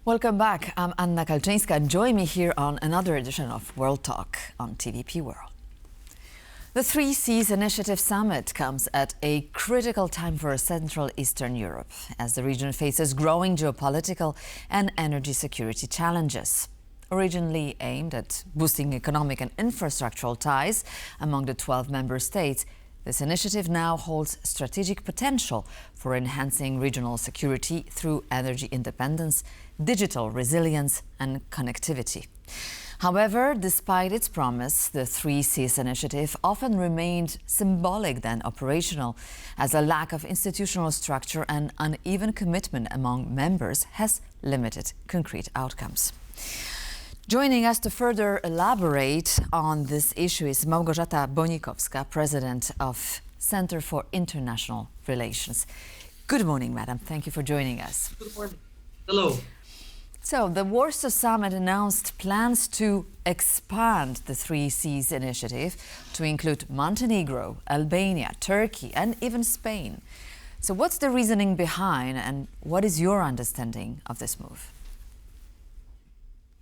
Welcome back. I'm Anna Kalczyńska, and join me here on another edition of World Talk on TVP World. The Three Seas Initiative Summit comes at a critical time for Central Eastern Europe, as the region faces growing geopolitical and energy security challenges. Originally aimed at boosting economic and infrastructural ties among the 12 member states, this initiative now holds strategic potential for enhancing regional security through energy independence, digital resilience and connectivity. However, despite its promise, the Three Seas Initiative often remained symbolic than operational, as a lack of institutional structure and uneven commitment among members has limited concrete outcomes. Joining us to further elaborate on this issue is Małgorzata Bonikowska, President of Center for International Relations. Good morning, madam. Thank you for joining us. Good morning. Hello. So, the Warsaw Summit announced plans to expand the Three Seas Initiative to include Montenegro, Albania, Turkey, and even Spain. So, what's the reasoning behind, and what is your understanding of this move?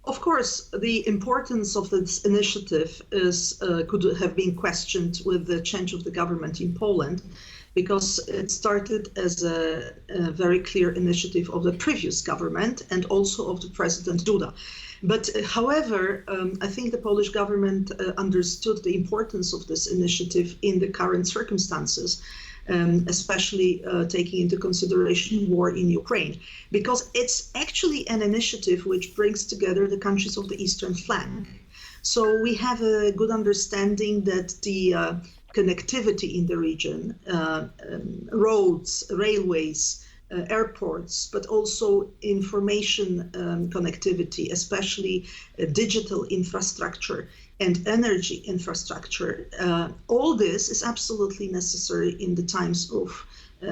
Of course, the importance of this initiative could have been questioned with the change of the government in Poland, because it started as a very clear initiative of the previous government and also of the President Duda. But however, I think the Polish government understood the importance of this initiative in the current circumstances, especially taking into consideration war in Ukraine, because it's actually an initiative which brings together the countries of the eastern flank. So we have a good understanding that the connectivity in the region, roads, railways, airports, but also information connectivity, especially digital infrastructure and energy infrastructure. All this is absolutely necessary in the times of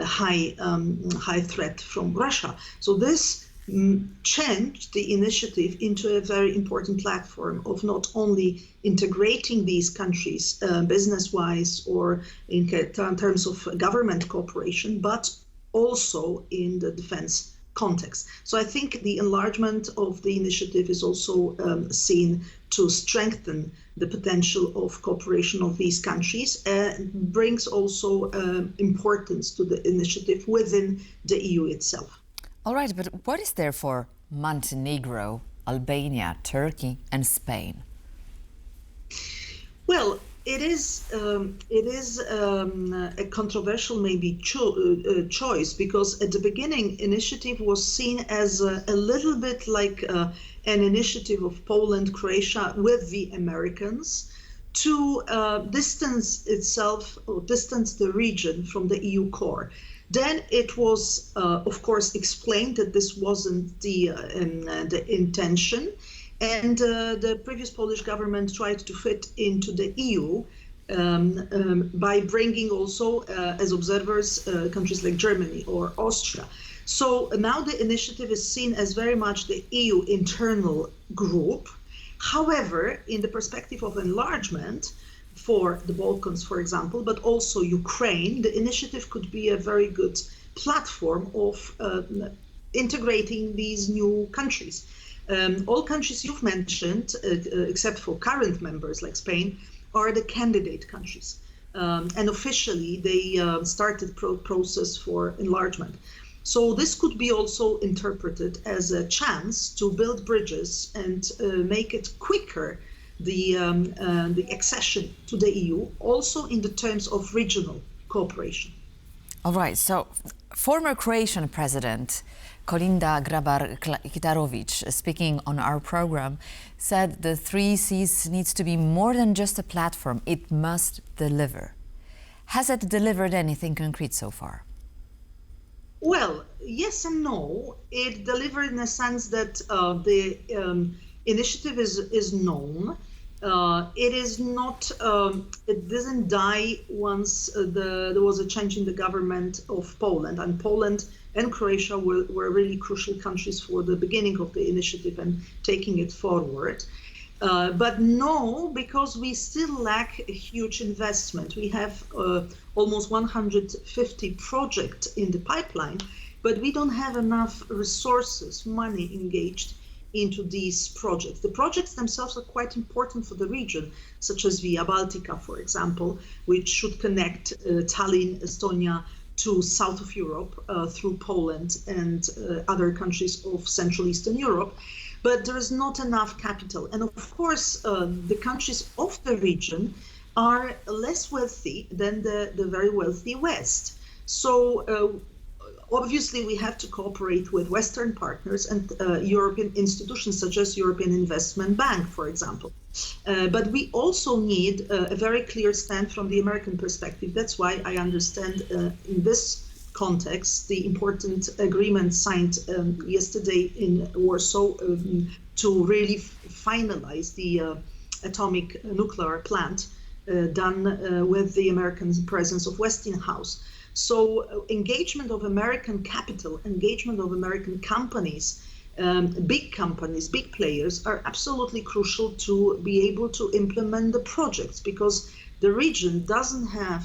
high threat from Russia. So this changed the initiative into a very important platform of not only integrating these countries business-wise or in terms of government cooperation, but also in the defense context. So I think the enlargement of the initiative is also seen to strengthen the potential of cooperation of these countries and brings also importance to the initiative within the EU itself. All right, but what is there for Montenegro, Albania, Turkey and Spain? Well, it is a controversial maybe choice, because at the beginning initiative was seen as a little bit like an initiative of Poland, Croatia with the Americans to distance itself or distance the region from the EU core. Then it was, of course, explained that this wasn't the intention. And the previous Polish government tried to fit into the EU by bringing also, as observers, countries like Germany or Austria. So now the initiative is seen as very much the EU internal group. However, in the perspective of enlargement, for the Balkans, for example, but also Ukraine, the initiative could be a very good platform of integrating these new countries. All countries you've mentioned, except for current members like Spain, are the candidate countries. And officially, they started process for enlargement. So this could be also interpreted as a chance to build bridges and make it quicker, the accession to the EU, also in the terms of regional cooperation. All right, so former Croatian President Kolinda Grabar-Kitarovic, speaking on our program, said the Three Seas needs to be more than just a platform, it must deliver. Has it delivered anything concrete so far? Well, yes and no. It delivered in a sense that the initiative is known. It is not. It doesn't die once there was a change in the government of Poland, and Poland and Croatia were really crucial countries for the beginning of the initiative and taking it forward. But no, because we still lack a huge investment. We have almost 150 projects in the pipeline, but we don't have enough resources, money engaged into these projects. The projects themselves are quite important for the region, such as Via Baltica, for example, which should connect Tallinn, Estonia, to south of Europe through Poland and other countries of Central Eastern Europe. But there is not enough capital. And of course, the countries of the region are less wealthy than the very wealthy West. So obviously, we have to cooperate with Western partners and European institutions such as European Investment Bank, for example. But we also need a very clear stand from the American perspective. That's why I understand in this context the important agreement signed yesterday in Warsaw to really finalize the atomic nuclear plant done with the American presence of Westinghouse. So engagement of American capital, engagement of American companies, big players are absolutely crucial to be able to implement the projects, because the region doesn't have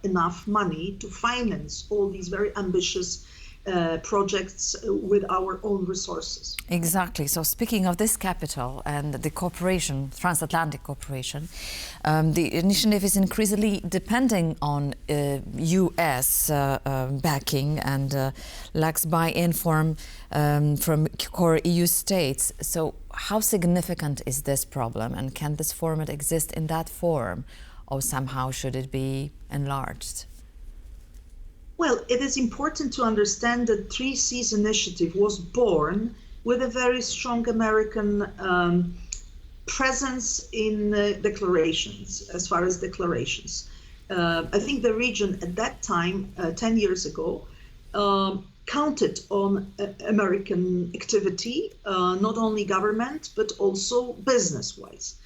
enough money to finance all these very ambitious projects with our own resources. Exactly. So speaking of this capital and the cooperation, transatlantic cooperation, the initiative is increasingly depending on U.S. backing and lacks buy-in from core EU states. So how significant is this problem, and can this format exist in that form, or somehow should it be enlarged? Well, it is important to understand that 3Cs initiative was born with a very strong American presence in declarations, as far as declarations. I think the region at that time, 10 years ago, counted on American activity, not only government, but also business-wise.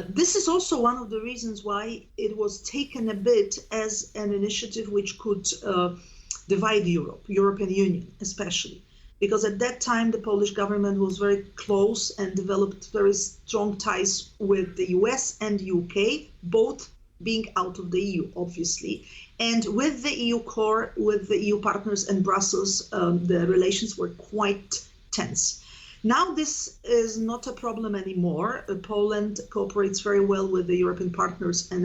This is also one of the reasons why it was taken a bit as an initiative which could divide Europe, European Union especially, because at that time the Polish government was very close and developed very strong ties with the US and UK, both being out of the EU, obviously. And with the EU core, with the EU partners and Brussels, the relations were quite tense. Now this is not a problem anymore. Poland cooperates very well with the European partners, and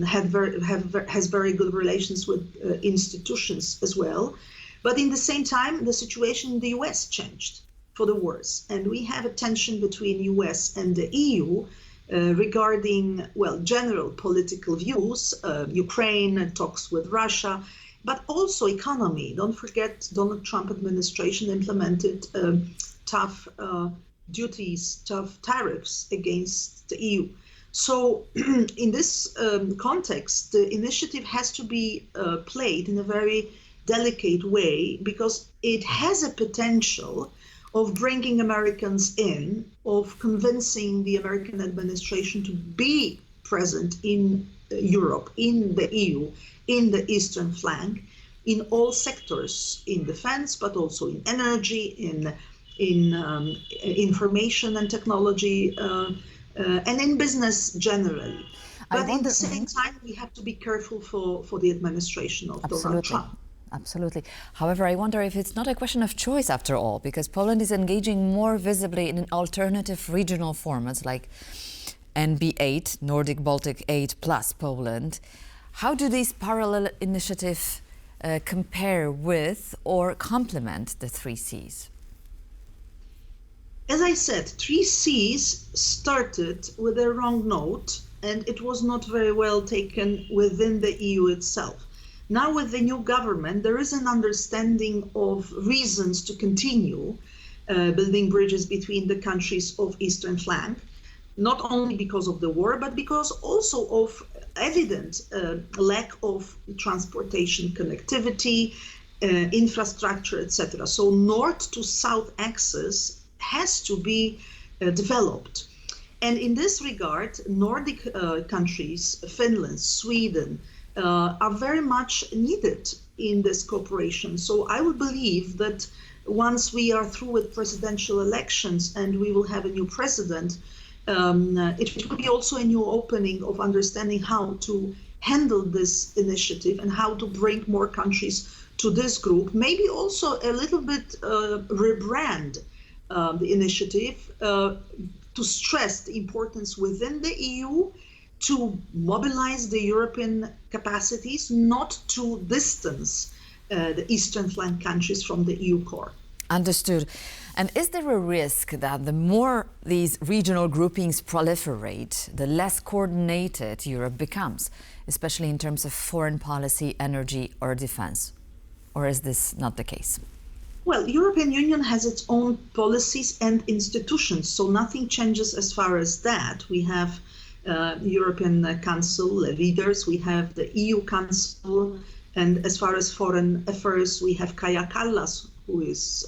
has very good relations with institutions as well. But in the same time, the situation in the US changed for the worse, and we have a tension between US and the EU regarding, well, general political views, Ukraine, talks with Russia, but also economy. Don't forget, Donald Trump administration implemented tough duties, tough tariffs against the EU. So in this context, the initiative has to be played in a very delicate way, because it has a potential of bringing Americans in, of convincing the American administration to be present in Europe, in the EU, in the eastern flank, in all sectors, in defense, but also in energy, in information and technology, and in business generally. But at the same time, we have to be careful for the administration of Donald Trump. Absolutely. However, I wonder if it's not a question of choice after all, because Poland is engaging more visibly in alternative regional formats like NB8, Nordic Baltic 8 plus Poland. How do these parallel initiatives compare with or complement the 3Cs? As I said, 3Cs started with a wrong note, and it was not very well taken within the EU itself. Now with the new government, there is an understanding of reasons to continue building bridges between the countries of Eastern flank, not only because of the war, but because also of evident lack of transportation connectivity, infrastructure, etc. So north to south axis has to be developed. And in this regard, Nordic countries, Finland, Sweden, are very much needed in this cooperation. So I would believe that once we are through with presidential elections and we will have a new president, it will be also a new opening of understanding how to handle this initiative and how to bring more countries to this group. Maybe also a little bit rebrand the initiative to stress the importance within the EU to mobilize the European capacities, not to distance the eastern flank countries from the EU core. Understood. And is there a risk that the more these regional groupings proliferate, the less coordinated Europe becomes, especially in terms of foreign policy, energy or defense? Or is this not the case? Well, the European Union has its own policies and institutions, so nothing changes as far as that. We have European Council leaders, we have the EU Council, and as far as foreign affairs, we have Kaja Kallas, who is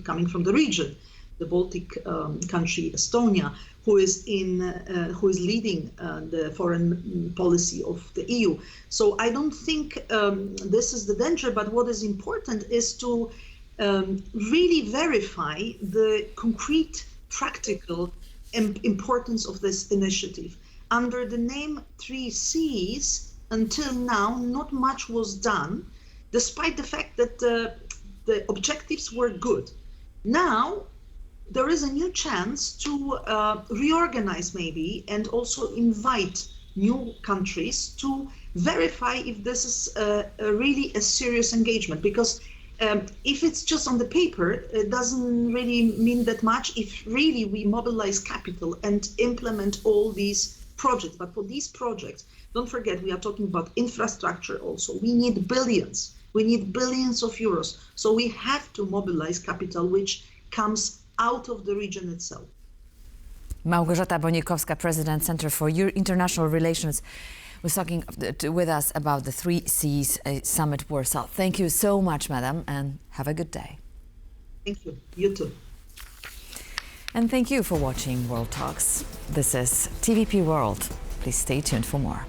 coming from the region, the Baltic country Estonia, who is leading the foreign policy of the EU. So I don't think this is the danger, but what is important is to really verify the concrete, practical importance of this initiative. Under the name 3Cs, until now, not much was done, despite the fact that the objectives were good. Now, there is a new chance to reorganize maybe and also invite new countries to verify if this is really a serious engagement. Because if it's just on the paper, it doesn't really mean that much if really we mobilize capital and implement all these projects. But for these projects, don't forget, we are talking about infrastructure also. We need billions. We need billions of euros. So we have to mobilize capital which comes out of the region itself. Małgorzata Bonikowska, President, Center for International Relations, was talking with us about the 3Cs Summit Warsaw. Thank you so much, Madam, and have a good day. Thank you. You too. And thank you for watching World Talks. This is TVP World. Please stay tuned for more.